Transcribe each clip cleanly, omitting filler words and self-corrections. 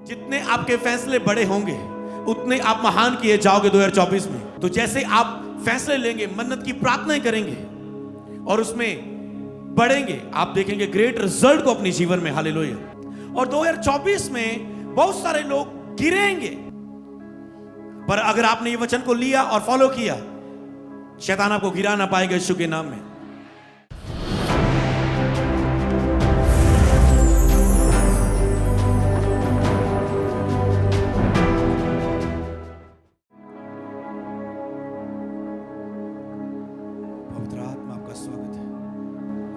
जितने आपके फैसले बड़े होंगे उतने आप महान किए जाओगे 2024 में। तो जैसे आप फैसले लेंगे, मन्नत की प्रार्थनाएं करेंगे और उसमें बढ़ेंगे, आप देखेंगे ग्रेट रिजल्ट को अपने जीवन में। हालेलुया। और 2024 में बहुत सारे लोग गिरेंगे, पर अगर आपने ये वचन को लिया और फॉलो किया, शैतान आपको गिरा ना पाएगा यीशु के नाम में। पवित्र आत्मा आपका स्वागत है।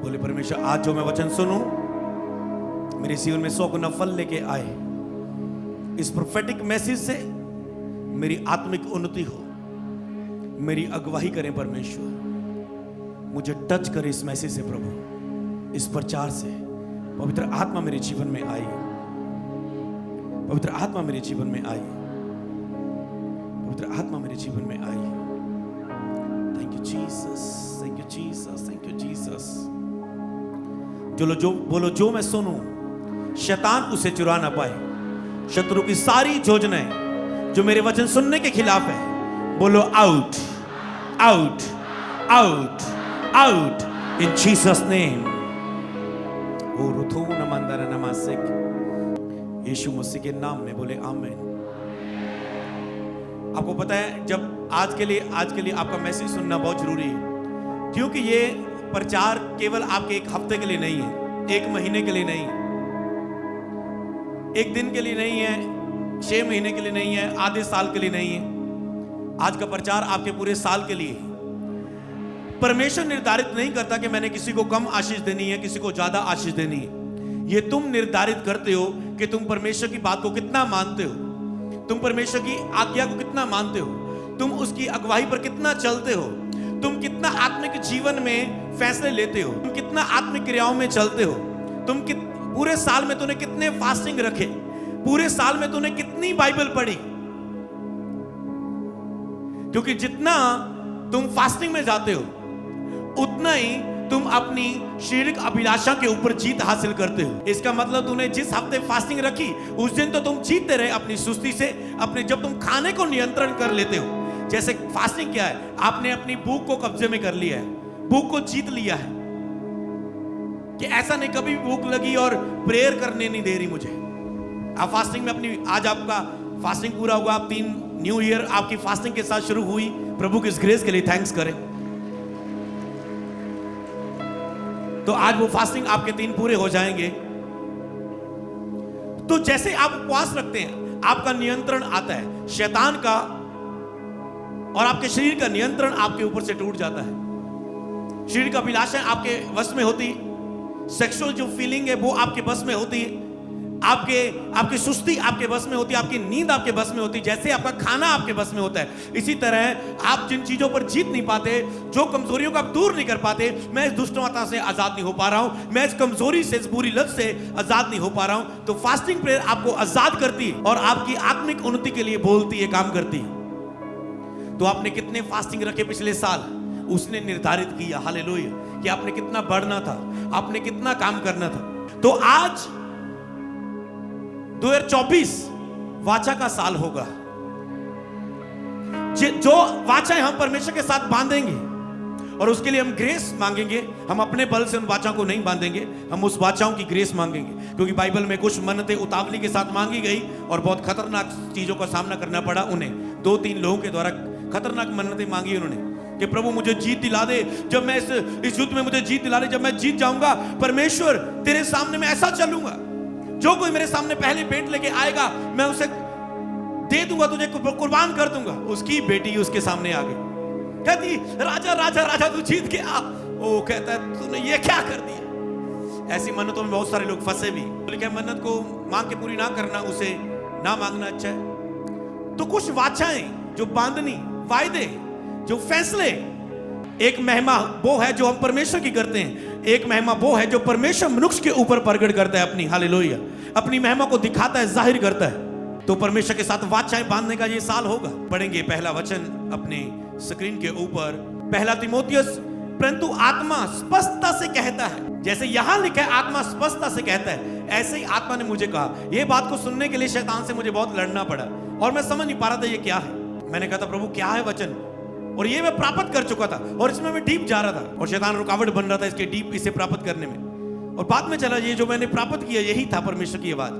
बोले परमेश्वर, आज जो मैं वचन सुनूं मेरे जीवन में 100 गुना फल लेके आए। इस प्रोफेटिक मैसेज से मेरी आत्मिक उन्नति हो, मेरी अगुवाई करें परमेश्वर, मुझे टच करे इस मैसेज से प्रभु, इस प्रचार से। पवित्र आत्मा मेरे जीवन में आई, पवित्र आत्मा मेरे जीवन में आई, पवित्र आत्मा मेरे जीवन में आई। Thank you Jesus, thank you Jesus, thank you Jesus. बोलो जो मैं सुनूं शैतान उसे चुरा ना पाए। शत्रु की सारी योजनाएं जो मेरे वचन सुनने के खिलाफ है, बोलो out, out, out, out in Jesus name. ओ रुथु नमंदर नमासिक, यीशु मसीह के नाम में बोले आमीन। आपको पता है, जब आज के लिए आपका मैसेज सुनना बहुत जरूरी है, क्योंकि ये प्रचार केवल आपके एक हफ्ते के लिए नहीं है, एक महीने के लिए नहीं है, एक दिन के लिए नहीं है, 6 महीने के लिए नहीं है, आधे साल के लिए नहीं है। आज का प्रचार आपके पूरे साल के लिए है। परमेश्वर निर्धारित नहीं करता कि मैंने किसी को कम आशीष देनी है, किसी को ज्यादा आशीष देनी है। ये तुम निर्धारित करते हो कि तुम परमेश्वर की बात को कितना मानते हो, तुम परमेश्वर की आज्ञा को कितना मानते हो, तुम उसकी अगुवाई पर कितना चलते हो, तुम कितना आत्मिक जीवन में फैसले लेते हो, तुम कितना आत्मिक क्रियाओं में चलते हो, तुम पूरे साल में तूने कितने फास्टिंग रखे, पूरे साल में तूने कितनी बाइबल पढ़ी। क्योंकि जितना तुम फास्टिंग में जाते हो उतना ही तुम अपनी शारीरिक अभिलाषा के ऊपर जीत हासिल करते हो। इसका मतलब तूने जिस हफ्ते फास्टिंग रखी उस दिन तो तुम जीतते रहे अपनी सुस्ती से, अपने जब तुम खाने को नियंत्रण कर लेते हो। जैसे फास्टिंग क्या है, आपने अपनी भूख को कब्जे में कर लिया है, भूख को जीत लिया है कि ऐसा नहीं कभी भूख लगी और प्रेयर करने नहीं दे रही मुझे। आप फास्टिंग में अपनी, आज आपका फास्टिंग पूरा हुआ, आप 3 न्यू ईयर आपकी फास्टिंग के साथ शुरू हुई। प्रभु की इस ग्रेस के लिए थैंक्स करें। तो आज वो फास्टिंग आपके 3 पूरे हो जाएंगे। तो जैसे आप उपवास रखते हैं, आपका नियंत्रण आता है शैतान का, और आपके शरीर का नियंत्रण आपके ऊपर से टूट जाता है। शरीर का अभिलाषा आपके वश में होती, सेक्सुअल जो फीलिंग है वो आपके बस में होती है, आपकी सुस्ती आपके बस में होती है, आपकी नींद आपके बस में होती है, जैसे आपका खाना आपके बस में होता है। इसी तरह आप जिन चीजों पर जीत नहीं पाते, जो कमजोरियों को आप दूर नहीं कर पाते, मैं इस दुष्टता से आजाद नहीं हो पा रहा हूं, मैं इस कमजोरी से, इस बुरी लत से आजाद नहीं हो पा रहा हूं, तो फास्टिंग प्रेयर आपको आजाद करती है और आपकी आत्मिक उन्नति के लिए बोलती है, काम करती है। तो आपने कितने फास्टिंग रखे पिछले साल, उसने निर्धारित किया, हालेलुया, कि आपने कितना बढ़ना था, आपने कितना काम करना था। तो आज 2024 वाचा का साल होगा। जो वाचाएं हम परमेश्वर के साथ बांधेंगे और उसके लिए हम ग्रेस मांगेंगे, हम अपने बल से उन वाचाओं को नहीं बांधेंगे, हम उस वाचाओं की ग्रेस मांगेंगे। क्योंकि बाइबल में कुछ मन्नतें उतावली के साथ मांगी गई और बहुत खतरनाक चीजों का सामना करना पड़ा उन्हें। 2-3 लोगों के द्वारा खतरनाक मन्नतें मांगी उन्होंने कि प्रभु मुझे जीत दिला दे, जब मैं इस युद्ध में मुझे जीत दिला दे, जब मैं जीत जाऊंगा परमेश्वर तेरे सामने मैं ऐसा चलूंगा, जो कोई मेरे सामने पहले भेंट लेके आएगा मैं उसे दे दूंगा, तुझे कुर्बान कर दूंगा। उसकी बेटी उसके सामने आ गई, कहती राजा राजा राजा तू जीत के आ। ओ कहता है तूने ये क्या कर दिया। ऐसी मन्नतों में बहुत सारे लोग फंसे भी। बोले मन्नत को मांग के पूरी ना करना, उसे ना मांगना अच्छा है। तो कुछ वाचाएं जो बांधनी, वायदे, जो फैसले, एक महिमा वो है जो हम परमेश्वर की करते हैं, एक महिमा वो है जो परमेश्वर मनुष्य के ऊपर प्रकट करता है अपनी, हालेलुया, अपनी महिमा को दिखाता है, जाहिर करता है। तो परमेश्वर के साथ वाचाएं बांधने का ये साल होगा। पढ़ेंगे पहला वचन अपने स्क्रीन के ऊपर, 1 तीमुथियुस, परंतु आत्मा स्पष्टता से कहता है, जैसे यहां लिखा है आत्मा स्पष्टता से कहता है, ऐसे ही आत्मा ने मुझे कहा। ये बात को सुनने के लिए शैतान से मुझे बहुत लड़ना पड़ा और मैं समझ नहीं पा रहा था ये क्या है। मैंने कहा था प्रभु क्या है वचन, और ये मैं प्राप्त कर चुका था और इसमें मैं डीप जा रहा था और शैतान रुकावट बन रहा था इसके डीप इसे प्राप्त करने में। और बाद में चला ये जो मैंने प्राप्त किया यही था परमेश्वर की आवाज।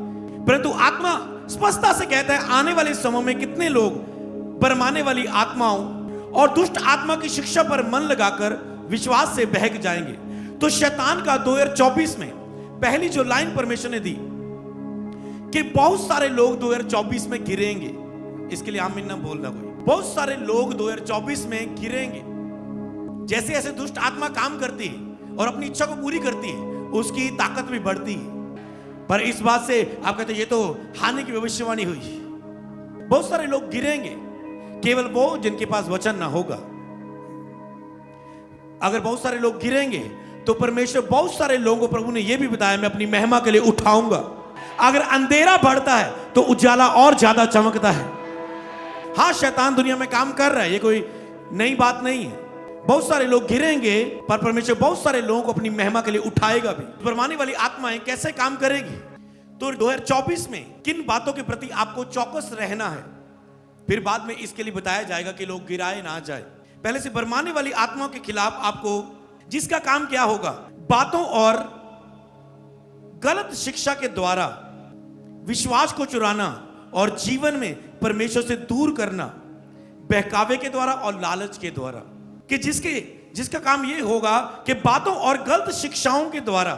परंतु आत्मा स्पष्टता से कहता है आने वाले समय में कितने लोग भरमाने वाली आत्माओं और दुष्ट आत्मा की शिक्षा पर मन लगाकर विश्वास से बहक जाएंगे। तो शैतान का 2024 में पहली जो लाइन परमेश्वर ने दी कि बहुत सारे लोग 2024 में गिरेंगे, इसके लिए आमीन ना बोलना कोई। बहुत सारे लोग 2024 में गिरेंगे। जैसे जैसे दुष्ट आत्मा काम करती है और अपनी इच्छा को पूरी करती है उसकी ताकत भी बढ़ती है। पर इस बात से आप कहते हैं ये तो हानि की भविष्यवाणी हुई। बहुत सारे लोग गिरेंगे, केवल वो जिनके पास वचन ना होगा। अगर बहुत सारे लोग गिरेंगे तो परमेश्वर बहुत सारे लोगों को, प्रभु ने यह भी बताया, मैं अपनी महिमा के लिए उठाऊंगा। अगर अंधेरा बढ़ता है तो उजाला और ज्यादा चमकता है। हाँ, शैतान दुनिया में काम कर रहा है, ये कोई नई बात नहीं है। बहुत सारे लोग गिरेंगे पर परमेश्वर बहुत सारे लोगों को अपनी महिमा के लिए उठाएगा भी। भरमाने वाली आत्माएं कैसे काम करेगी? तो 2024 में किन बातों के प्रति आपको चौकस रहना है, फिर बाद में इसके लिए बताया जाएगा कि लोग गिराए ना जाए। पहले से भरमाने वाली आत्माओं के खिलाफ आपको जिसका काम क्या होगा, बातों और गलत शिक्षा के द्वारा विश्वास को चुराना और जीवन में परमेश्वर से दूर करना, बहकावे के द्वारा और लालच के द्वारा। कि जिसका काम ये होगा कि बातों और गलत शिक्षाओं के द्वारा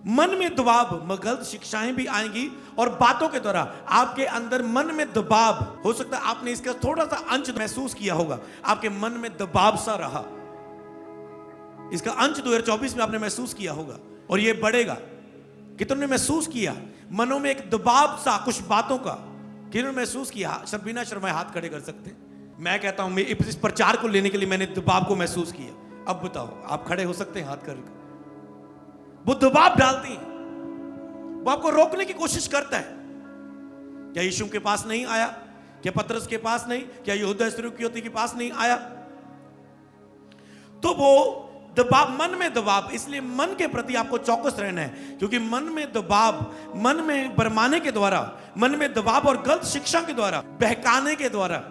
मन में दबाव, गलत शिक्षाएं भी आएंगी और बातों के द्वारा आपके अंदर मन में दबाव हो सकता है। आपने इसका थोड़ा सा अंश महसूस किया होगा, आपके मन में दबाव सा रहा, इसका अंश 2024 में आपने महसूस किया होगा और ये बढ़ेगा। कितनों ने महसूस किया मनों में एक दबाव सा कुछ बातों का? किन्होंने महसूस किया? सब बिना शर्माए हाथ खड़े कर सकते हैं। मैं कहता हूं इस प्रचार को लेने के लिए मैंने दबाव को महसूस किया। अब बताओ, आप खड़े हो सकते हैं हाथ करके? वो दबाव डालती है, वो आपको रोकने की कोशिश करता है। क्या यीशु के पास नहीं आया? क्या पतरस के पास नहीं? क्या यहूदा इस्करियोती के पास नहीं आया? तो वो दबाव, मन में दबाव, इसलिए मन के प्रति आपको चौकस रहना है। क्योंकि मन में दबाव, मन में भरमाने के द्वारा, मन में दबाव और गलत शिक्षा के द्वारा, बहकाने के द्वारा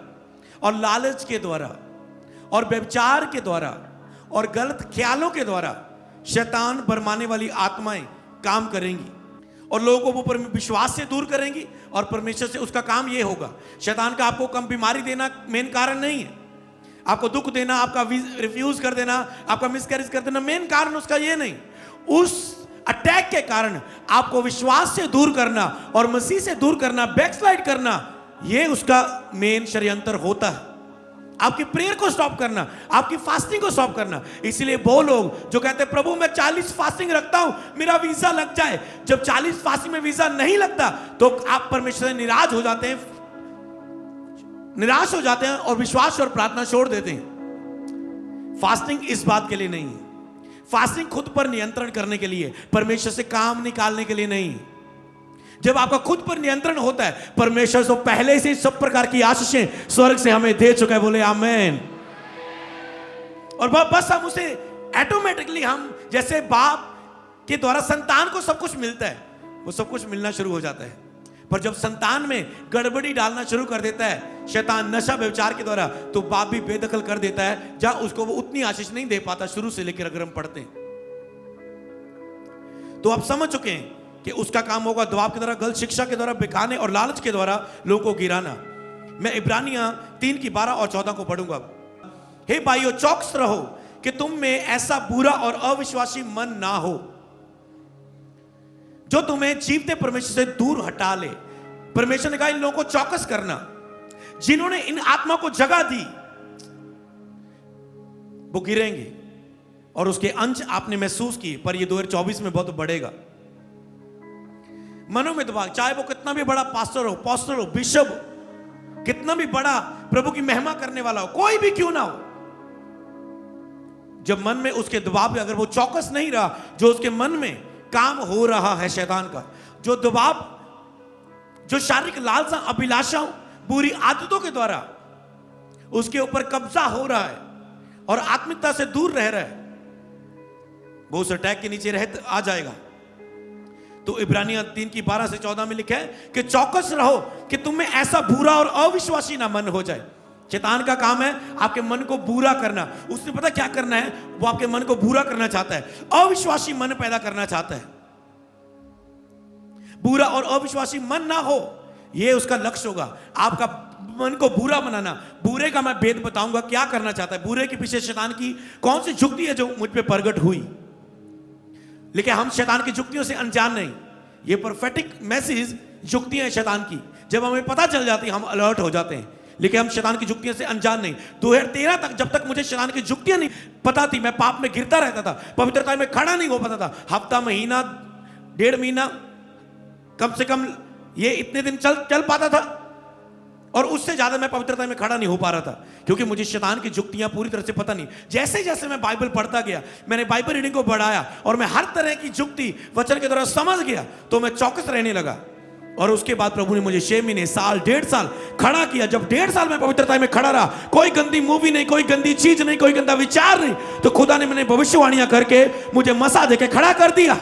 और लालच के द्वारा और व्यभिचार के द्वारा और गलत ख्यालों के द्वारा शैतान भरमाने वाली आत्माएं काम करेंगी और लोगों को वो विश्वास से दूर करेंगी और परमेश्वर से। उसका काम ये होगा, शैतान का आपको कम बीमारी देना मेन कारण नहीं है, आपको दुख देना, आपका रिफ्यूज कर देना, आपका मिसकैरेज कर देना, मेन कारण उसका ये नहीं। उस अटैक के कारण आपको विश्वास से दूर करना और मसीह से दूर करना, बैकस्लाइड करना, ये उसका मेन षड्यंत्र होता है। आपकी प्रेयर को स्टॉप करना, आपकी फास्टिंग को स्टॉप करना। इसलिए वो लोग जो कहते हैं प्रभु मैं 40 फास्टिंग रखता हूं मेरा वीजा लग जाए, जब 40 फास्टिंग में वीजा नहीं लगता तो आप परमेश्वर से निराश हो जाते हैं और विश्वास और प्रार्थना छोड़ देते हैं। फास्टिंग इस बात के लिए नहीं है, फास्टिंग खुद पर नियंत्रण करने के लिए, परमेश्वर से काम निकालने के लिए नहीं। जब आपका खुद पर नियंत्रण होता है, परमेश्वर तो पहले से सब प्रकार की आशीषें स्वर्ग से हमें दे चुका है, बोले आमेन। और बस हम उसे ऑटोमेटिकली, हम जैसे बाप के द्वारा संतान को सब कुछ मिलता है, वो सब कुछ मिलना शुरू हो जाता है। पर जब संतान में गड़बड़ी डालना शुरू कर देता है शैतान नशा व्यभिचार के द्वारा, तो बाप भी बेदखल कर देता है, जहां उसको वो उतनी आशीष नहीं दे पाता शुरू से लेकर अगर हम पढ़ते हैं। तो आप समझ चुके हैं कि उसका काम होगा दबाव के द्वारा, गलत शिक्षा के द्वारा, बेखाने और लालच के द्वारा लोगों को गिराना। मैं इब्रानियां 3 की 12 और 14 को पढ़ूंगा। हे भाइयों, चौकस रहो कि तुम में ऐसा बुरा और अविश्वासी मन ना हो जो तुम्हें जीवते परमेश्वर से दूर हटा ले। परमेश्वर ने कहा इन लोगों को चौकस करना, जिन्होंने इन आत्मा को जगह दी वो गिरेंगे और उसके अंश आपने महसूस किए। पर ये 2024 में बहुत बढ़ेगा। मनों में दबाव, चाहे वो कितना भी बड़ा पास्टर हो, बिशप, कितना भी बड़ा प्रभु की महिमा करने वाला हो, कोई भी क्यों ना हो, जब मन में उसके दबाव, अगर वो चौकस नहीं रहा, जो उसके मन में काम हो रहा है शैतान का, जो दबाव, जो शारीरिक लालसा, अभिलाषाओं, बुरी आदतों के द्वारा उसके ऊपर कब्जा हो रहा है और आत्मिकता से दूर रह रहा है, वो उस अटैक के नीचे आ जाएगा। तो तो इब्रानियों 3 की 12 से 14 में लिखा है कि चौकस रहो कि तुम में ऐसा बुरा और अविश्वासी ना मन हो जाए। शैतान का काम है आपके मन को बुरा करना। उसने पता क्या करना है, वो आपके मन को बुरा करना चाहता है, अविश्वासी मन पैदा करना चाहता है। बुरा और अविश्वासी मन ना हो, ये उसका लक्ष्य होगा, आपका मन को बुरा बनाना। बुरे का मैं भेद बताऊंगा क्या करना चाहता है। बुरे के पीछे शैतान की कौन सी युक्ति है जो मुझ पे प्रकट हुई, लेकिन हम शैतान की युक्तियों से अनजान नहीं। ये प्रोफेटिक मैसेज युक्तियां हैं शैतान की, जब हमें पता चल जाती है हम अलर्ट हो जाते हैं, लेकिन हम शैतान की युक्तियों से अनजान नहीं। 2013 तक जब तक मुझे शैतान की युक्तियां नहीं पता थी, मैं पाप में गिरता रहता था, पवित्रता में खड़ा नहीं हो पाता था। हफ्ता, महीना, 1.5 महीना, कम से कम ये इतने दिन चल पाता था, और उससे ज्यादा मैं पवित्रता में खड़ा नहीं हो पा रहा था, क्योंकि मुझे शैतान की युक्तियां पूरी तरह से पता नहीं। जैसे जैसे मैं बाइबल पढ़ता गया, मैंने बाइबल रीडिंग को बढ़ाया और मैं हर तरह की युक्ति वचन के द्वारा समझ गया, तो मैं चौकस रहने लगा। और उसके बाद प्रभु ने मुझे 6 महीने, साल, 1.5 साल खड़ा किया। जब 1.5 साल मैं पवित्रता में खड़ा रहा, कोई गंदी मूवी नहीं, कोई गंदी चीज नहीं, कोई गंदा विचार नहीं, तो खुदा ने मैंने भविष्यवाणियां करके मुझे मसा देके खड़ा कर दिया।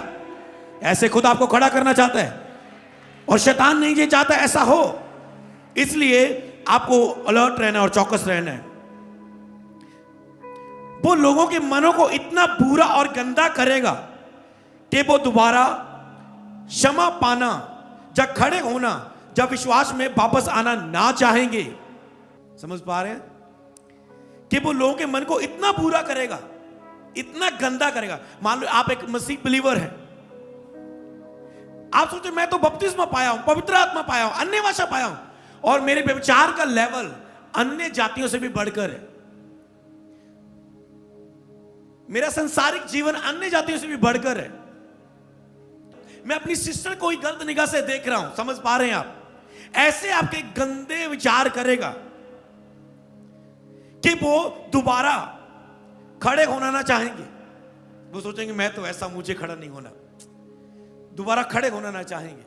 ऐसे खुदा आपको खड़ा करना चाहता है, और शैतान नहीं ये चाहता ऐसा हो। इसलिए आपको अलर्ट रहना और चौकस रहना है। वो लोगों के मनों को इतना बुरा और गंदा करेगा कि वो दोबारा क्षमा पाना, जब खड़े होना, जब विश्वास में वापस आना ना चाहेंगे। समझ पा रहे हैं कि वो लोगों के मन को इतना बुरा करेगा, इतना गंदा करेगा। मान लो आप एक मसीह बिलीवर है, आप सोचते मैं तो बपतिस्मा पाया हूं, पवित्र आत्मा पाया हूं, अन्य भाषा पाया हूं, और मेरे व्यभिचार का लेवल अन्य जातियों से भी बढ़कर है, मेरा संसारिक जीवन अन्य जातियों से भी बढ़कर है। मैं अपनी सिस्टर को ही गलत निगाह से देख रहा हूं। समझ पा रहे हैं आप? ऐसे आपके गंदे विचार करेगा कि वो दोबारा खड़े होना ना चाहेंगे। वो सोचेंगे मैं तो ऐसा, मुझे खड़ा नहीं होना, दोबारा खड़े होना ना चाहेंगे।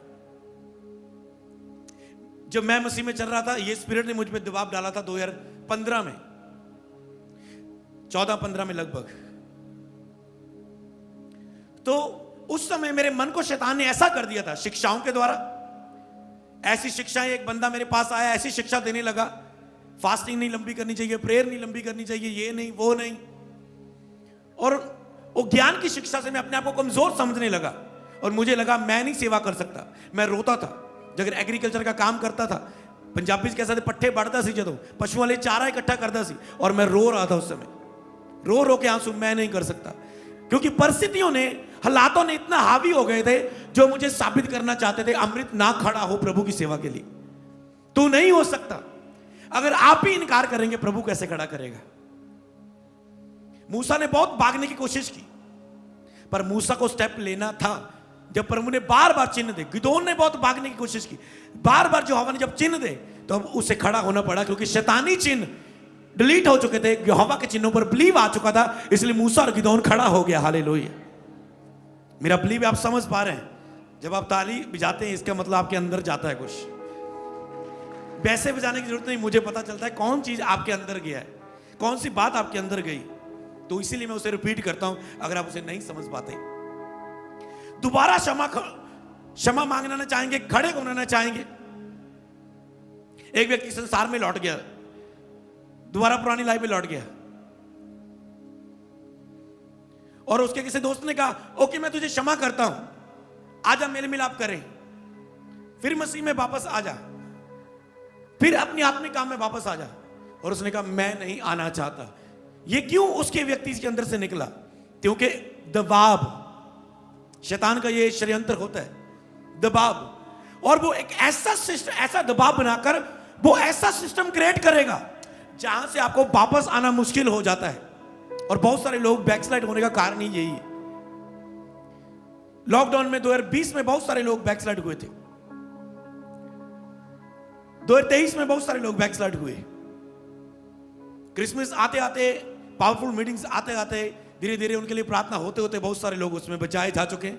जब मैं मसीह में चल रहा था, ये स्पिरिट ने मुझ पे दबाव डाला था 2015 में, 14-15 में लगभग। तो उस समय मेरे मन को शैतान ने ऐसा कर दिया था शिक्षाओं के द्वारा। ऐसी शिक्षाएं, एक बंदा मेरे पास आया, ऐसी शिक्षा देने लगा, फास्टिंग नहीं लंबी करनी चाहिए, प्रेयर नहीं लंबी करनी चाहिए, ये नहीं वो नहीं, और वो ज्ञान की शिक्षा से मैं अपने आप को कमजोर समझने लगा, और मुझे लगा मैं नहीं सेवा कर सकता। मैं रोता था जब एग्रीकल्चर का काम करता था। पंजाबी कैसा थे, पट्ठे बढ़ता सी जो पशु वाले चारा इकट्ठा करता सी, और मैं रो रहा था उस समय, रो रो के आंसू। मैं नहीं कर सकता, क्योंकि परिस्थितियों ने, हालातों ने इतना हावी हो गए थे, जो मुझे साबित करना चाहते थे अमृत ना खड़ा हो प्रभु की सेवा के लिए। तू नहीं हो सकता। अगर आप ही इनकार करेंगे, प्रभु कैसे खड़ा करेगा? मूसा ने बहुत भागने की कोशिश की, पर मूसा को स्टेप लेना था। जब प्रभु ने बार बार चिन्ह दे, गिदोन ने बहुत भागने की कोशिश की, बार बार जो हवा ने जब चिन्ह दे, तो अब उसे खड़ा होना पड़ा, क्योंकि शैतानी चिन्ह डिलीट हो चुके थे, यहोवा के चिन्हों पर बिलीव आ चुका था। इसलिए मूसा और गिदोन खड़ा हो गया। हालेलुया। मेरा बिलीव आप समझ पा रहे हैं? जब आप ताली बजाते हैं, इसका मतलब आपके अंदर जाता है कुछ। वैसे बजाने की जरूरत नहीं, मुझे पता चलता है कौन चीज आपके अंदर गया है, कौन सी बात आपके अंदर गई। तो इसीलिए मैं उसे रिपीट करता हूं, अगर आप उसे नहीं समझ पाते। दोबारा क्षमा मांगना ना चाहेंगे, खड़े होना ना चाहेंगे। एक व्यक्ति संसार में लौट गया, दोबारा पुरानी लाइफ में लौट गया, और उसके किसी दोस्त ने कहा ओके मैं तुझे क्षमा करता हूं, आजा मेल मिलाप करें, फिर मसीह में वापस आ जा, फिर अपनी आत्मिक काम में वापस आ जा। और उसने कहा मैं नहीं आना चाहता। ये क्यों उसके व्यक्ति के अंदर से निकला? क्योंकि दबाव, शैतान का ये षड्यंत्र होता है, दबाव। और वो एक ऐसा सिस्टम, ऐसा दबाव बनाकर वो ऐसा सिस्टम क्रिएट करेगा जहां से आपको वापस आना मुश्किल हो जाता है। और बहुत सारे लोग बैकस्लाइड होने का कारण ही यही है। लॉकडाउन में 2020 में बहुत सारे लोग बैकस्लाइड हुए थे, 2023 में बहुत सारे लोग बैकस्लाइड हुए। क्रिसमस आते आते, पावरफुल मीटिंग्स आते आते, धीरे धीरे उनके लिए प्रार्थना होते होते बहुत सारे लोग उसमें बचाए जा चुके हैं,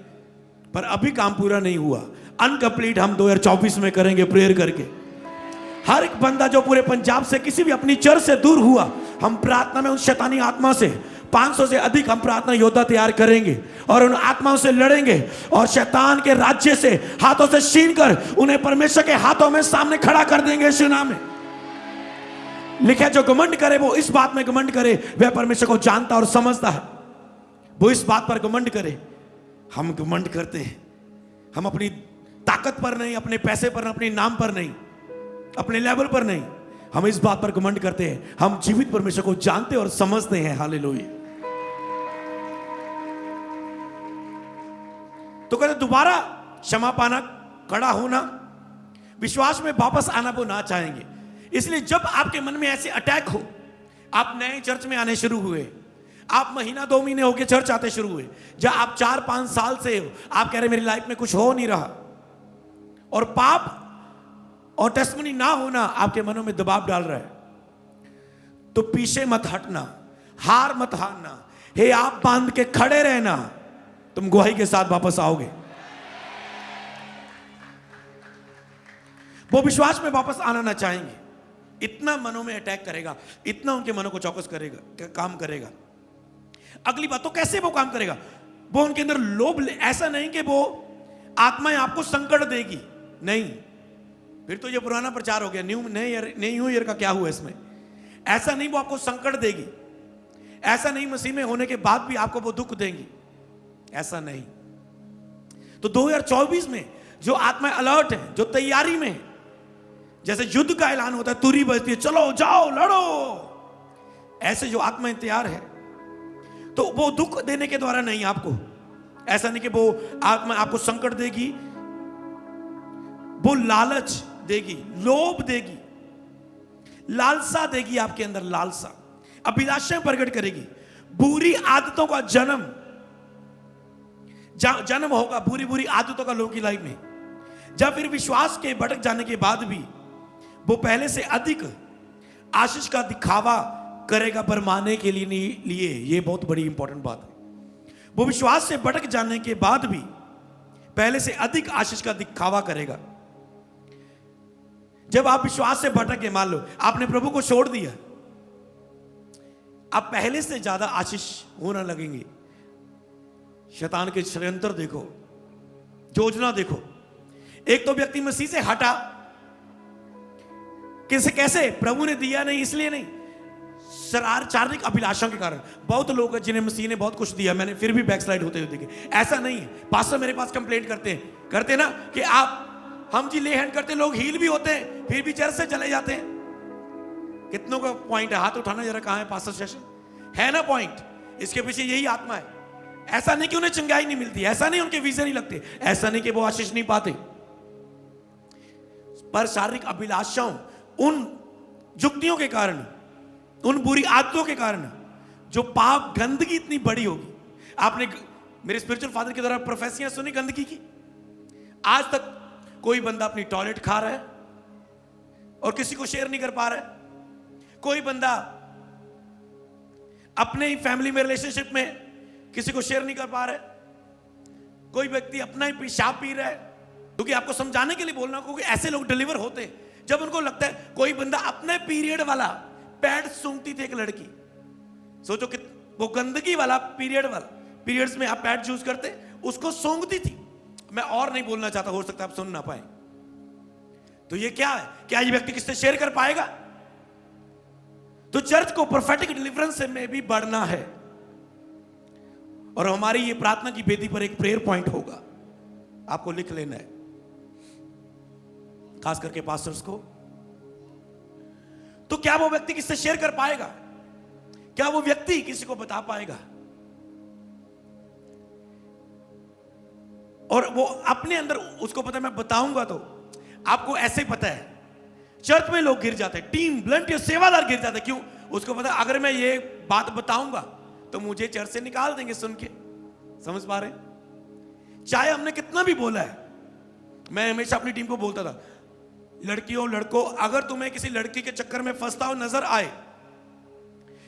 पर अभी काम पूरा नहीं हुआ। अनकंप्लीट हम 2024 में करेंगे प्रेयर करके। हर एक बंदा जो पूरे पंजाब से, किसी भी अपनी चर्च से दूर हुआ, हम प्रार्थना में उस शैतानी आत्मा से 500 से अधिक हम प्रार्थना योद्धा तैयार करेंगे और उन आत्माओं से लड़ेंगे और शैतान के राज्य से हाथों से छीन कर उन्हें परमेश्वर के हाथों में सामने खड़ा कर देंगे यीशु नाम में। लिखा जो घमंड करे वो इस बात में घमंड करे वह परमेश्वर को जानता और समझता है। वो इस बात पर घमंड करे। हम घमंड करते हैं, हम अपनी ताकत पर नहीं, अपने पैसे पर, अपने नाम पर नहीं, अपने लेवल पर नहीं, हम इस बात पर घमंड करते हैं हम जीवित परमेश्वर को जानते और समझते हैं। हालेलुया। तो कहते दोबारा क्षमा पाना, खड़ा होना, विश्वास में वापस आना वो ना चाहेंगे। इसलिए जब आपके मन में ऐसे अटैक हो, आप नए चर्च में आने शुरू हुए, आप महीना 2 महीने होके चर्च आते शुरू हुए, जब आप 4-5 साल से हो, आप कह रहे मेरी लाइफ में कुछ हो नहीं रहा और पाप और टेस्टिमनी ना होना आपके मनों में दबाव डाल रहा है, तो पीछे मत हटना, हार मत हारना, हे आप बांध के खड़े रहना, तुम गवाही के साथ वापस आओगे। वो विश्वास में वापस आना ना चाहेंगे। इतना मनों में अटैक करेगा, इतना उनके मनों को चौकस करेगा, काम करेगा। अगली बात, तो कैसे वो काम करेगा? वो उनके अंदर लोभ, ऐसा नहीं कि वो आत्माएं आपको संकट देगी, नहीं, फिर तो ये पुराना प्रचार हो गया। न्यू ईयर का क्या हुआ इसमें? ऐसा नहीं वो आपको संकट देगी, ऐसा नहीं मसीह में होने के बाद भी आपको वो दुख देंगी, ऐसा नहीं। तो 2024 में जो आत्माएं अलर्ट है, जो तैयारी में, जैसे युद्ध का ऐलान होता है, तुरी बजती है, चलो जाओ लड़ो, ऐसे जो आत्माएं तैयार है, तो वो दुख देने के द्वारा नहीं, आपको ऐसा नहीं कि वो आत्मा आपको संकट देगी, वो लालच देगी, लोभ देगी, लालसा देगी, आपके अंदर लालसा, अभिलाषाएं प्रकट करेगी, बुरी आदतों का जन्म होगा, बुरी बुरी आदतों का लोगों की लाइफ में। जब फिर विश्वास के भटक जाने के बाद भी वो पहले से अधिक आशीष का दिखावा करेगा बरमाने के लिए। ये बहुत बड़ी इंपॉर्टेंट बात है। वो विश्वास से भटक जाने के बाद भी पहले से अधिक आशीष का दिखावा करेगा। जब आप विश्वास से भटक के, मान लो आपने प्रभु को छोड़ दिया, आप पहले से ज्यादा आशीष होना लगेंगे। शैतान के षड्यंत्र देखो, योजना देखो। एक तो व्यक्ति मसीह से हटा, कैसे? प्रभु ने दिया नहीं, इसलिए नहीं, शारीरिक अभिलाषाओं के कारण। बहुत लोग जिन्हें मसीह ने बहुत कुछ दिया, मैंने फिर भी बैकस्लाइड होते हुए देखे। ऐसा नहीं है। पास्टर मेरे पास कंप्लेंट करते ना कि हम जी ले हैंड करते, लोग हील भी होते हैं, फिर भी चर्च से चले जाते हैं। कितनों का पॉइंट है? हाथ उठाना जरा, कहां है पास्टर सेशन? है ना पॉइंट? इसके पीछे यही आत्मा है। ऐसा नहीं कि उन्हें चंगाई नहीं मिलती, ऐसा नहीं उनके वीजा नहीं लगते, ऐसा नहीं कि वो आशीष नहीं पाते, पर शारीरिक अभिलाषाओं, उन युक्तियों के कारण, उन बुरी आदतों के कारण, जो पाप, गंदगी इतनी बड़ी होगी। आपने मेरे स्पिरिचुअल फादर के द्वारा प्रोफेसियां सुनी गंदगी की। आज तक कोई बंदा अपनी टॉयलेट खा रहा है और किसी को शेयर नहीं कर पा रहा है। कोई बंदा अपने ही फैमिली में, रिलेशनशिप में किसी को शेयर नहीं कर पा रहा है। कोई व्यक्ति अपना ही पेशाब पी रहा है, क्योंकि आपको समझाने के लिए बोलना, क्योंकि ऐसे लोग डिलीवर होते हैं जब उनको लगता है। कोई बंदा अपने पीरियड वाला पैड सूंघती थी एक लड़की, सोचो कि वो गंदगी वाला पीरियड्स में आप पैड यूज करते, उसको सूंघती थी। मैं और नहीं बोलना चाहता, हो सकता है आप सुन ना पाए। तो ये क्या है? क्या ये व्यक्ति किससे शेयर कर पाएगा? तो चर्च को प्रोफेटिक डिलीवरेंस में भी बढ़ना है, और हमारी ये प्रार्थना की वेदी पर एक प्रेयर पॉइंट होगा, आपको लिख लेना है, खास करके पास्टर्स को। तो क्या वो व्यक्ति किससे शेयर कर पाएगा? क्या वो व्यक्ति किसी को बता पाएगा? और वो अपने अंदर उसको पता है, मैं बताऊंगा तो आपको ऐसे पता है। चर्च में लोग गिर जाते हैं, टीम वॉलंटियर सेवादार गिर जाते हैं। क्यों? उसको पता है अगर मैं ये बात बताऊंगा तो मुझे चर्च से निकाल देंगे सुन के। समझ पा रहे हैं? चाहे हमने कितना भी बोला है, मैं हमेशा अपनी टीम को बोलता था, लड़कियों लड़कों, अगर तुम्हें किसी लड़की के चक्कर में फंसता हो नजर आए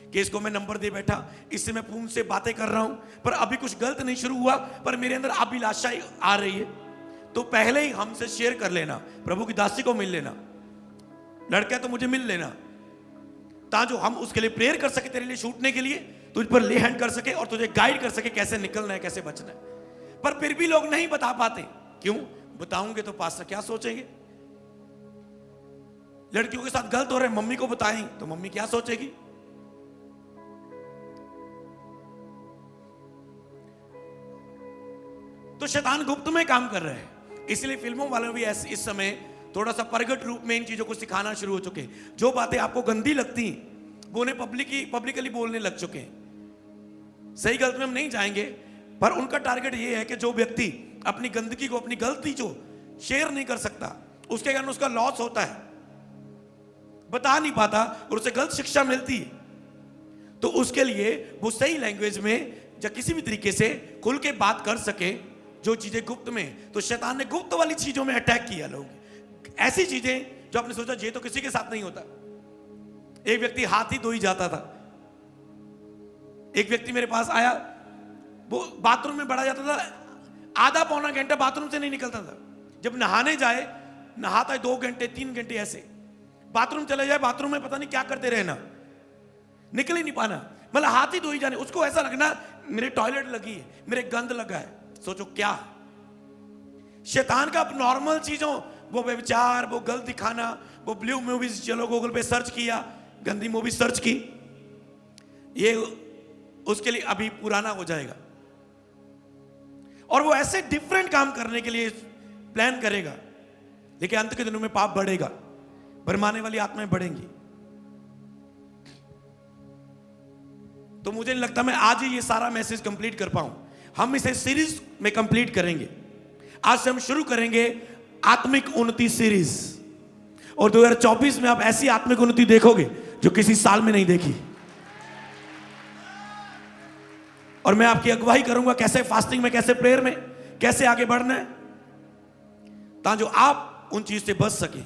कि इसको मैं नंबर दे बैठा, इससे मैं फोन से बातें कर रहा हूं, पर अभी कुछ गलत नहीं शुरू हुआ, पर मेरे अंदर अभिलाषा आ रही है, तो पहले ही हमसे शेयर कर लेना, प्रभु की दासी को मिल लेना, लड़का तो मुझे मिल लेना, ताकि हम उसके लिए प्रेयर कर सके, तेरे लिए छूटने के लिए। तुझ पर ले हैंड कर सके और तुझे गाइड कर सके कैसे निकलना है, कैसे बचना है। पर फिर भी लोग नहीं बता पाते। क्यों? बताऊंगे तो पास्टर क्या सोचेंगे? लड़कियों के साथ गलत हो रहे, मम्मी को बताएं तो मम्मी क्या सोचेगी? तो शैतान गुप्त में काम कर रहे हैं। इसलिए फिल्मों वाले भी इस समय थोड़ा सा प्रगट रूप में इन चीजों को सिखाना शुरू हो चुके हैं। जो बातें आपको गंदी लगती वो उन्हें पब्लिकली बोलने लग चुके हैं। सही गलत में हम नहीं जाएंगे, पर उनका टारगेट ये है कि जो व्यक्ति अपनी गंदगी को, अपनी गलती जो शेयर नहीं कर सकता, उसके कारण उसका लॉस होता है, बता नहीं पाता और उसे गलत शिक्षा मिलती है, तो उसके लिए वो सही लैंग्वेज में या किसी भी तरीके से खुल के बात कर सके जो चीजें गुप्त में। तो शैतान ने गुप्त वाली चीजों में अटैक किया लोग, ऐसी चीजें जो आपने सोचा ये तो किसी के साथ नहीं होता। एक व्यक्ति हाथ ही धो ही जाता था। एक व्यक्ति मेरे पास आया, वो बाथरूम में बड़ा जाता था, आधा पौना घंटा बाथरूम से नहीं निकलता था। जब नहाने जाए, नहाता है 2 घंटे 3 घंटे, ऐसे बाथरूम चले जाए, बाथरूम में पता नहीं क्या करते रहना, निकल ही नहीं पाना, मतलब हाथ ही धो ही जाने। उसको ऐसा लगना मेरे टॉयलेट लगी है, मेरे गंद लगा है। सोचो क्या शैतान का नॉर्मल चीजों, वो व्यभिचार, वो गलत दिखाना, वो ब्लू मूवीज, चलो गूगल पे सर्च किया, गंदी मूवी सर्च की, ये उसके लिए अभी पुराना हो जाएगा। और वो ऐसे डिफरेंट काम करने के लिए प्लान करेगा, लेकिन अंत के दिनों में पाप बढ़ेगा, भरमाने वाली आत्माएं बढ़ेंगी। तो मुझे नहीं लगता मैं आज ही ये सारा मैसेज कंप्लीट कर पाऊं। हम इसे सीरीज में कंप्लीट करेंगे। आज से हम शुरू करेंगे आत्मिक उन्नति सीरीज, और 2024 में आप ऐसी आत्मिक उन्नति देखोगे जो किसी साल में नहीं देखी। और मैं आपकी अगुवाई करूंगा कैसे फास्टिंग में, कैसे प्रेयर में, कैसे आगे बढ़ना है, ताकि जो आप उन चीज से बच सके,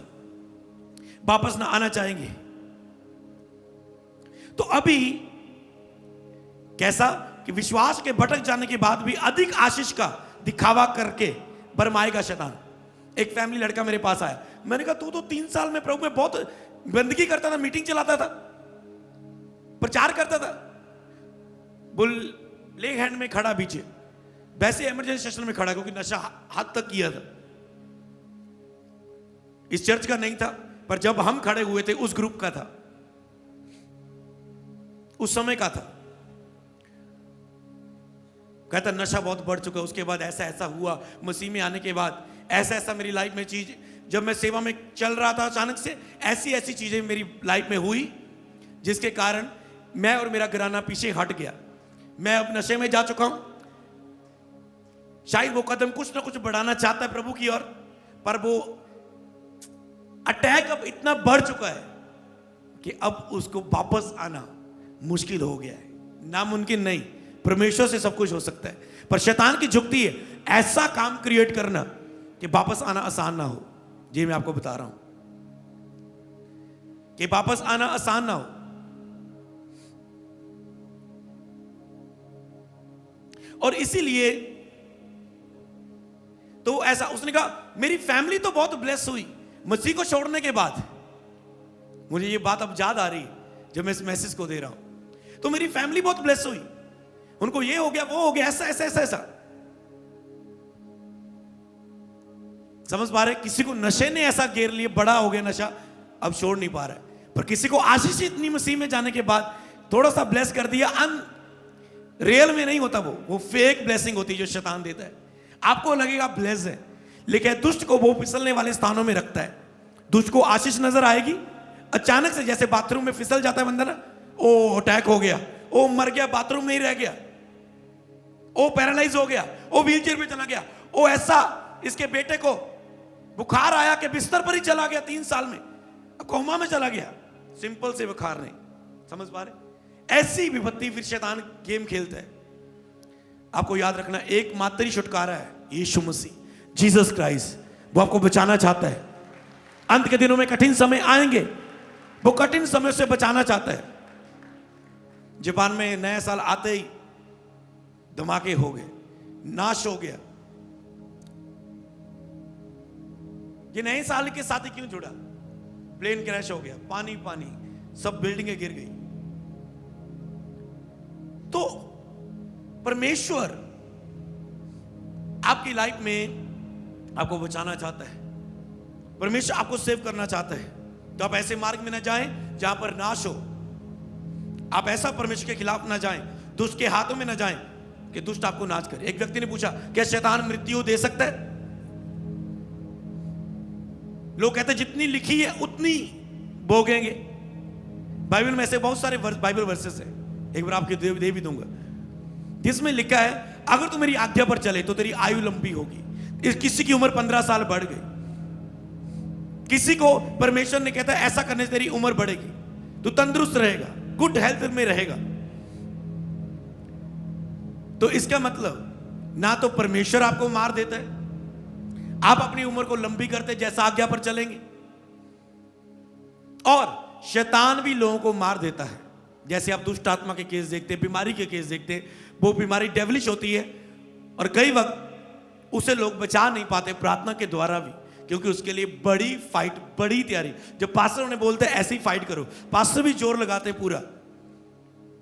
वापस ना आना चाहेंगे। तो अभी कैसा कि विश्वास के भटक जाने के बाद भी अधिक आशीष का दिखावा करके भरमाएगा शैतान। एक फैमिली लड़का मेरे पास आया, मैंने कहा तू तो 3 साल में प्रभु में बहुत बंदगी करता था, मीटिंग चलाता था, प्रचार करता था, बुल लेग हैंड में खड़ा पीछे, वैसे इमरजेंसी सेशन में खड़ा, क्योंकि नशा हाथ तक किया था। इस चर्च का नहीं था, पर जब हम खड़े हुए थे उस ग्रुप का था, उस समय का था। कहता नशा बहुत बढ़ चुका है, उसके बाद ऐसा ऐसा हुआ, मसीह में आने के बाद ऐसा ऐसा मेरी लाइफ में चीज, जब मैं सेवा में चल रहा था अचानक से ऐसी ऐसी चीजें मेरी लाइफ में हुई, जिसके कारण मैं और मेरा घराना पीछे हट गया। मैं अब नशे में जा चुका हूं। शायद वो कदम कुछ ना कुछ बढ़ाना चाहता है प्रभु की ओर, पर वो अटैक अब इतना बढ़ चुका है कि अब उसको वापस आना मुश्किल हो गया है। नामुमकिन नहीं, परमेश्वर से सब कुछ हो सकता है, पर शैतान की जुक्ति है ऐसा काम क्रिएट करना कि वापस आना आसान ना हो। जी मैं आपको बता रहा हूं कि वापस आना आसान ना हो। और इसीलिए तो ऐसा उसने कहा, मेरी फैमिली तो बहुत ब्लेस हुई मसीह को छोड़ने के बाद। मुझे ये बात अब याद आ रही जब मैं इस मैसेज को दे रहा हूं। तो मेरी फैमिली बहुत ब्लेस हुई, उनको ये हो गया, वो हो गया, ऐसा ऐसा ऐसा ऐसा। समझ पा रहे? किसी को नशे ने ऐसा घेर लिया, बड़ा हो गया नशा, अब छोड़ नहीं पा रहा है। पर किसी को आशीष इतनी मसीह में जाने के बाद थोड़ा सा ब्लेस कर दिया। रियल में नहीं होता, वो फेक ब्लेसिंग होती है जो शैतान देता है। आपको लगेगा ब्लेस है, लेकिन दुष्ट को वो फिसलने वाले स्थानों में रखता है। दुष्ट को आशीष नजर आएगी अचानक से, जैसे बाथरूम में फिसल जाता है बंदा ना, ओ अटैक हो गया, ओ मर गया, बाथरूम में ही रह गया, ओ पैरालाइज हो गया, ओ व्हीलचेयर पे चला गया, ओ ऐसा। इसके बेटे को बुखार आया कि बिस्तर पर ही चला गया, 3 साल में कोमा में चला गया, सिंपल से बुखार नहीं। समझ पा रहे? ऐसी विपत्ति फिर शैतान गेम खेलता है। आपको याद रखना, एकमात्र ही छुटकारा है यीशु मसीह, जीसस क्राइस्ट। वो आपको बचाना चाहता है। अंत के दिनों में कठिन समय आएंगे, वो कठिन समय से बचाना चाहता है। जापान में नया साल आते ही धमाके हो गए, नाश हो गया। ये नए साल के साथ ही क्यों जुड़ा? प्लेन क्रैश हो गया, पानी पानी, सब बिल्डिंगें गिर गई। तो परमेश्वर आपकी लाइफ में आपको बचाना चाहता है, परमेश्वर आपको सेव करना चाहता है। तो आप ऐसे मार्ग में ना जाएं जहां पर नाश हो, आप ऐसा परमेश्वर के खिलाफ ना जाएं, दुष्ट के हाथों में ना जाएं कि दुष्ट आपको नाश करे। एक व्यक्ति ने पूछा, क्या शैतान मृत्यु दे सकता है? लोग कहते हैं जितनी लिखी है उतनी भोगेंगे। बाइबल में ऐसे बहुत सारे बाइबल वर्सेस है, एक बार आपके दे भी दूंगा, जिसमें लिखा है अगर तू मेरी आज्ञा पर चले तो तेरी आयु लंबी होगी। किसी की उम्र 15 साल बढ़ गई, किसी को परमेश्वर ने कहता है ऐसा करने से तेरी उम्र बढ़ेगी, तू तंदुरुस्त रहेगा, गुड हेल्थ में रहेगा। तो इसका मतलब ना तो परमेश्वर आपको मार देता है, आप अपनी उम्र को लंबी करते जैसा आज्ञा पर चलेंगे, और शैतान भी लोगों को मार देता है। जैसे आप दुष्ट आत्मा के केस देखते हैं, बीमारी के केस देखते हैं, वो बीमारी डेविलिश होती है और कई वक्त उसे लोग बचा नहीं पाते प्रार्थना के द्वारा भी, क्योंकि उसके लिए बड़ी फाइट, बड़ी तैयारी। जब पास्टर उन्हें बोलते हैं ऐसे ही फाइट करो, पास्टर भी जोर लगाते हैं पूरा,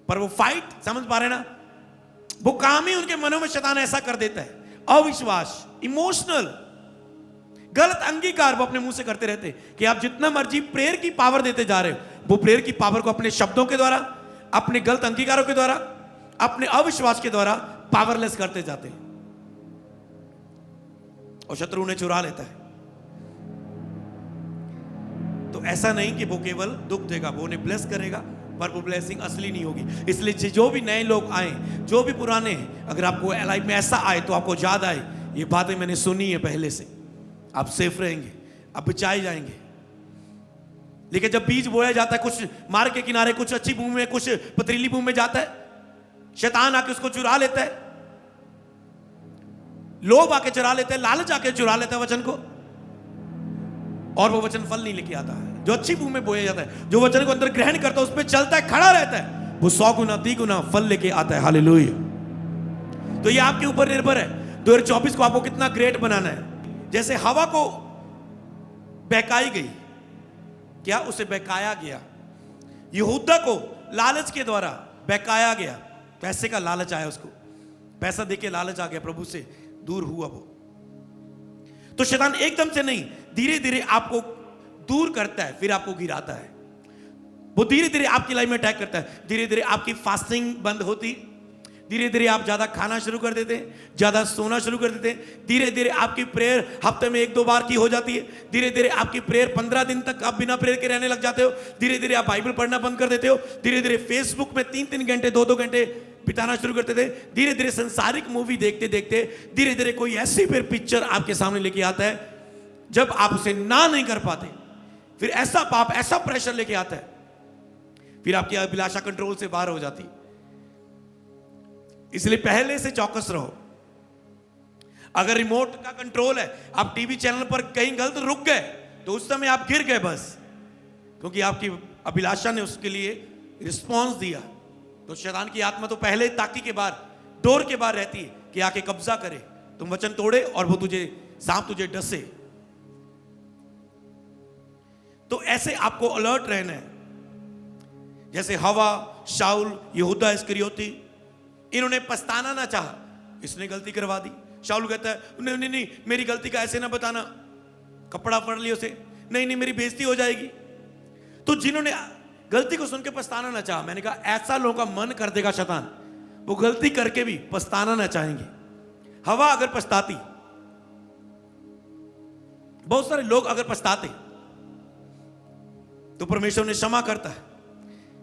पर वो फाइट, समझ पा रहे ना, वो काम ही उनके मनों में शैतान ऐसा कर देता है। अविश्वास, इमोशनल गलत अंगीकार वो अपने मुंह से करते रहते हैं कि आप जितना मर्जी प्रेयर की पावर देते जा रहे हो, वो प्रेयर की पावर को अपने शब्दों के द्वारा, अपने गलत अंगीकारों के द्वारा, अपने अविश्वास के द्वारा पावरलेस करते जाते हैं, और शत्रु उन्हें चुरा लेता है। तो ऐसा नहीं कि वो केवल दुख देगा, वो उन्हें ब्लेस करेगा, पर वो ब्लेसिंग असली नहीं होगी। इसलिए जो भी नए लोग आए, जो भी पुराने हैं, अगर आपको लाइफ में ऐसा आए तो आपको याद आए ये बातें मैंने सुनी है पहले से, आप सेफ रहेंगे, आप बचाए जाएंगे। लेकिन जब बीज बोया जाता है, कुछ मार्ग के किनारे, कुछ अच्छी भूमि में, कुछ पथरीली भूमि में जाता है, शैतान आके उसको चुरा लेता है, लोभ आके चुरा लेते हैं, लालच आके चुरा लेता है वचन को, और वो वचन फल नहीं लेके आता है। जो अच्छी भूमि में बोया जाता है, जो वचन को अंदर ग्रहण करता है, उस पर चलता है, खड़ा रहता है, वो 100 गुना 30 गुना फल लेके आता है। हालेलुया। तो ये आपके ऊपर निर्भर है 2024 को आपको कितना ग्रेट बनाना है। जैसे हवा को बहकाई गई, क्या उसे बहकाया गया? यहूदा को लालच के द्वारा बहकाया गया, पैसे का लालच आया, उसको पैसा देके लालच आ गया, प्रभु से दूर हुआ वो। तो शैतान एकदम से नहीं, धीरे धीरे आपको दूर करता है, फिर आपको गिराता है। वो धीरे धीरे आपकी लाइफ में अटैक करता है। धीरे धीरे आपकी फास्टिंग बंद होती, धीरे धीरे आप ज्यादा खाना शुरू कर देते हैं, ज्यादा सोना शुरू कर देते हैं। धीरे धीरे आपकी प्रेयर हफ्ते में 1-2 बार की हो जाती है। धीरे धीरे आपकी प्रेयर 15 दिन तक आप बिना प्रेयर के रहने लग जाते हो। धीरे धीरे आप बाइबल पढ़ना बंद कर देते हो। धीरे धीरे फेसबुक में 3-3 घंटे 2-2 घंटे बिताना शुरू करते थे। धीरे धीरे संसारिक मूवी देखते देखते धीरे धीरे कोई ऐसी फिर पिक्चर आपके सामने लेके आता है, जब आप उसे ना नहीं कर पाते, फिर ऐसा पाप, ऐसा प्रेशर लेके आता है, फिर आपकी अभिलाषा कंट्रोल से बाहर हो जाती है। इसलिए पहले से चौकस रहो। अगर रिमोट का कंट्रोल है, आप टीवी चैनल पर कहीं गलत रुक गए, तो उस समय आप गिर गए बस, क्योंकि आपकी अभिलाषा ने उसके लिए रिस्पॉन्स दिया। तो शैतान की आत्मा तो पहले ताकी के बाहर, डोर के बाहर रहती है कि आके कब्जा करे, तुम वचन तोड़े और वो तुझे, सांप तुझे डसे। तो ऐसे आपको अलर्ट रहना है। जैसे हवा, शाऊल, यहूदा इस्करियोती, इन्होंने पछताना ना चाहा, इसने गलती करवा दी। शाऊल कहता है नहीं नहीं नहीं, मेरी गलती का ऐसे ना बताना, कपड़ा पड़ लिया उसे, नहीं नहीं मेरी बेइज्जती हो जाएगी। तो जिन्होंने गलती को सुन के पछताना ना चाहा, मैंने कहा ऐसा लोगों का मन कर देगा शैतान, वो गलती करके भी पछताना ना चाहेंगे। हवा अगर पछताती, बहुत सारे लोग अगर पछताते, तो परमेश्वर ने क्षमा करता है।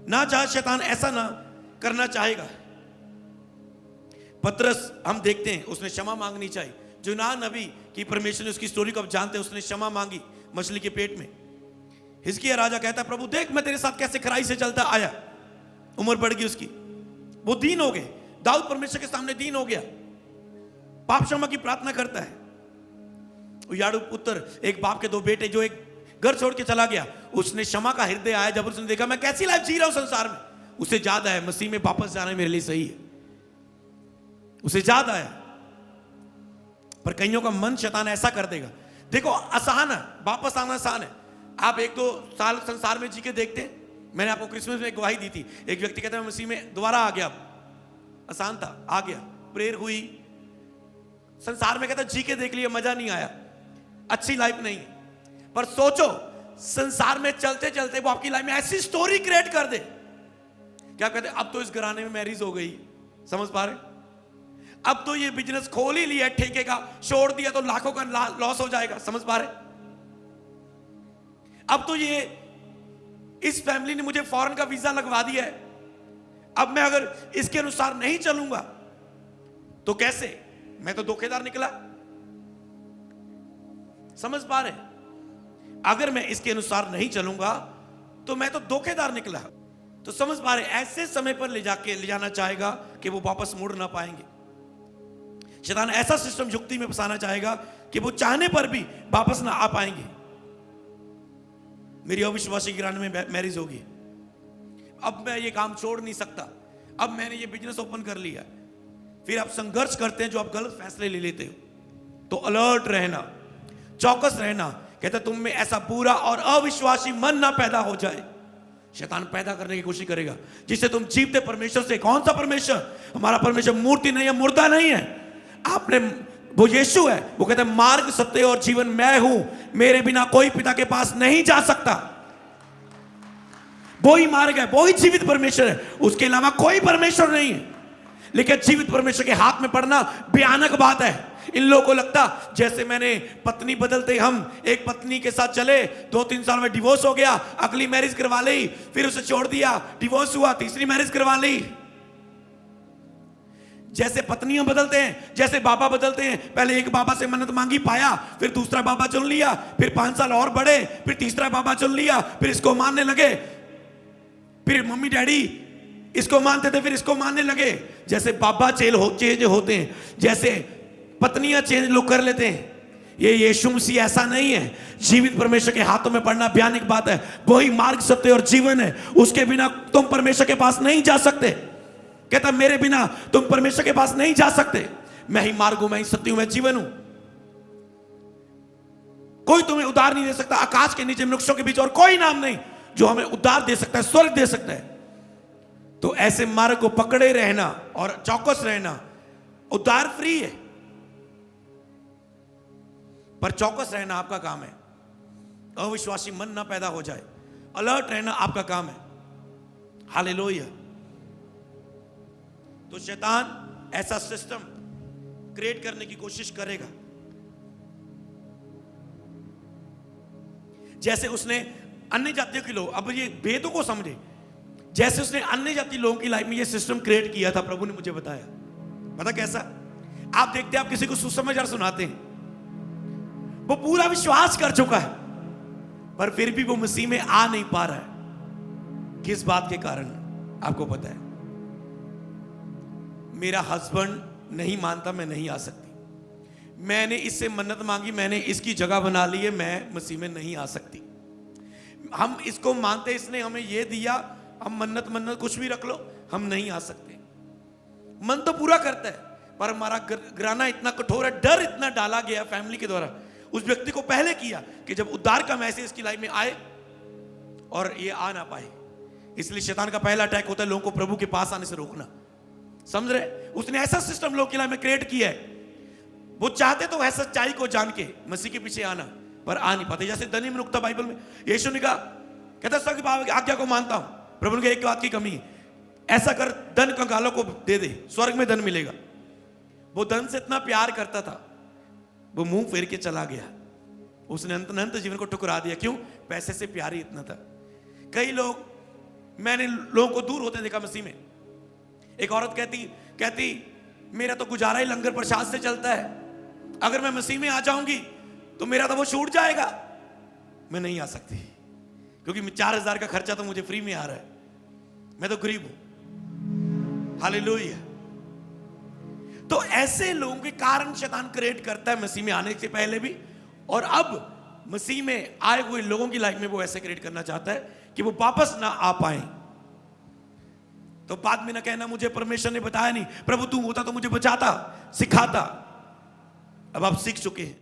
ना चाहे शैतान ऐसा ना करना चाहेगा। पतरस हम देखते हैं, उसने क्षमा मांगनी चाहिए। यूनाह नबी की, परमेश्वर ने उसकी स्टोरी को अब जानते हैं, उसने क्षमा मांगी मछली के पेट में। हिजकिय्याह राजा कहता है प्रभु देख मैं तेरे साथ कैसे खराई से चलता आया, उम्र बढ़ गई उसकी, वो दीन हो गए। दाऊद परमेश्वर के सामने दीन हो गया, पाप क्षमा की प्रार्थना करता है। याड़ू पुत्र, एक बाप के 2 बेटे, जो एक घर छोड़ के चला गया, उसने क्षमा का हृदय आया। जब उसने देखा मैं कैसी लाइफ जी रहा हूं संसार में, उसे याद आया मसीह में वापस जाना मेरे लिए सही है, उसे याद आया। पर कईयों का मन शैतान ऐसा कर देगा। देखो आसान है, वापस आना आसान है। आप 1-2 साल संसार में जी के देखते हैं। मैंने आपको क्रिसमस में एक गवाही दी थी, एक व्यक्ति कहता है मैं मसीह में दोबारा आ गया, आसान था, आ गया, प्रेयर हुई, संसार में कहता जी के देख लिया, मजा नहीं आया, अच्छी लाइफ नहीं। पर सोचो संसार में चलते चलते वो आपकी लाइफ में ऐसी स्टोरी क्रिएट कर दे, क्या कहते अब तो इस घराने में मैरिज हो गई, समझ पा रहे, अब तो ये बिजनेस खोल ही लिया ठेके का, छोड़ दिया तो लाखों का लॉस हो जाएगा, समझ पा रहे, अब तो ये इस फैमिली ने मुझे फॉरेन का वीजा लगवा दिया है, अब मैं अगर इसके अनुसार नहीं चलूंगा तो कैसे, मैं तो धोखेदार निकला, समझ पा रहे, अगर मैं इसके अनुसार नहीं चलूंगा तो मैं तो धोखेदार निकला। तो समझ पा रहे, ऐसे समय पर ले जाना चाहेगा कि वो वापस मुड़ ना पाएंगे। शैतान ऐसा सिस्टम युक्ति में फंसाना चाहेगा कि वो चाहने पर भी वापस ना आ पाएंगे। मेरी अविश्वासी गिराने में मैरिज होगी, अब मैं ये काम छोड़ नहीं सकता, अब मैंने ये बिजनेस ओपन कर लिया, फिर आप संघर्ष करते हैं जो आप गलत फैसले ले लेते हो। तो अलर्ट रहना, चौकस रहना, कहता तुम में ऐसा बुरा और अविश्वासी मन ना पैदा हो जाए। शैतान पैदा करने की कोशिश करेगा जिससे तुम जीवते परमेश्वर से, कौन सा परमेश्वर, हमारा परमेश्वर मूर्ति नहीं है, मुर्दा नहीं है, आपने, वो यीशु है, वो कहता है मार्ग सत्य और जीवन मैं हूं, मेरे बिना कोई पिता के पास नहीं जा सकता। वो ही मार्ग है, वो ही जीवित परमेश्वर है, उसके अलावा कोई परमेश्वर नहीं है। लेकिन जीवित परमेश्वर के हाथ में पड़ना भयानक बात है। इन लोगों को लगता जैसे मैंने पत्नी बदलते, हम एक पत्नी के साथ चले, 2-3 साल में डिवोर्स हो गया, अगली मैरिज करवा ली, फिर उसे छोड़ दिया, डिवोर्स हुआ, तीसरी मैरिज करवा ली। जैसे पत्नियां बदलते हैं, जैसे बाबा बदलते हैं, पहले एक बाबा से मन्नत मांगी, पाया, फिर दूसरा बाबा चुन लिया, फिर 5 साल और बढ़े, फिर तीसरा बाबा चुन लिया, फिर इसको मानने लगे, फिर मम्मी डैडी इसको मानते थे, फिर इसको मानने लगे। जैसे बाबा चेंज होते हैं, जैसे पत्नियां चेंज लोग कर लेते हैं। ये यीशु मसीह ऐसा नहीं है। जीवित परमेश्वर के हाथों में पड़ना भयानक बात है। वही मार्ग, सत्य और जीवन है, उसके बिना तुम परमेश्वर के पास नहीं जा सकते। कहता मेरे बिना तुम परमेश्वर के पास नहीं जा सकते। मैं ही मार्ग हूं, मैं ही सत्य हूं, मैं जीवन हूं, कोई तुम्हें उद्धार नहीं दे सकता। आकाश के नीचे वृक्षों के बीच और कोई नाम नहीं जो हमें उद्धार दे सकता है, स्वर्ग दे सकता है। तो ऐसे मार्ग को पकड़े रहना और चौकस रहना। उद्धार फ्री है, पर चौकस रहना आपका काम है। अविश्वासी मन ना पैदा हो जाए, अलर्ट रहना आपका काम है। हालेलुया। तो शैतान ऐसा सिस्टम क्रिएट करने की कोशिश करेगा, जैसे उसने अन्य जातियों के लोग, अब ये भेदों को समझे, जैसे उसने अन्य जाति लोगों की लाइफ में ये सिस्टम क्रिएट किया था। प्रभु ने मुझे बताया, पता कैसा, आप देखते हैं, आप किसी को सुसमाचार सुनाते हैं, वो पूरा विश्वास कर चुका है, पर फिर भी वो मसीह में आ नहीं पा रहा है। किस बात के कारण? आपको पता है, मेरा हस्बैंड नहीं मानता, मैं नहीं आ सकती, मैंने इससे मन्नत मांगी, मैंने इसकी जगह बना ली है, मैं मसीह में नहीं आ सकती। हम इसको मानते, इसने हमें ये दिया, हम मन्नत कुछ भी रख लो, हम नहीं आ सकते। मन तो पूरा करता है, पर हमारा घराना इतना कठोर है, डर इतना डाला गया फैमिली के द्वारा उस व्यक्ति को पहले किया कि जब उद्धार का मैसेज इसकी लाइफ में आए और ये आ ना पाए। इसलिए शैतान का पहला अटैक होता है लोगों को प्रभु के पास आने से रोकना। समझ रहे? उसने ऐसा सिस्टम लोगों की लाइफ में क्रिएट किया है। वो चाहते तो है सच्चाई को जान के मसीह के पीछे आना, पर आ नहीं पाते। जैसे धनी मनुष्य बाइबल में यीशु ने कहा, कहता सब की आज्ञा को मानता हूं, प्रभु ने एक बात की कमी है, ऐसा कर धन कंगालों को दे दे, स्वर्ग में धन मिलेगा। वो धन से इतना प्यार करता था, वो मुंह फेर के चला गया। उसने अनंत जीवन को ठुकरा दिया। क्यों? पैसे से प्यार ही इतना था। कई लोग, मैंने लोगों को दूर होते देखा मसीह में। एक औरत कहती मेरा तो गुजारा ही लंगर प्रसाद से चलता है, अगर मैं मसीह में आ जाऊंगी तो मेरा तो वो छूट जाएगा, मैं नहीं आ सकती, क्योंकि 4000 का खर्चा तो मुझे फ्री में आ रहा है, मैं तो गरीब हूं। हालेलुया। तो ऐसे लोगों के कारण शैतान क्रिएट करता है मसीह में आने से पहले भी, और अब मसीह में आए हुए लोगों की लाइफ में वो ऐसे क्रिएट करना चाहता है कि वो वापस ना आ पाए। तो बाद में ना कहना मुझे परमेश्वर ने बताया नहीं, प्रभु तू होता तो मुझे बचाता, सिखाता। अब आप सीख चुके हैं।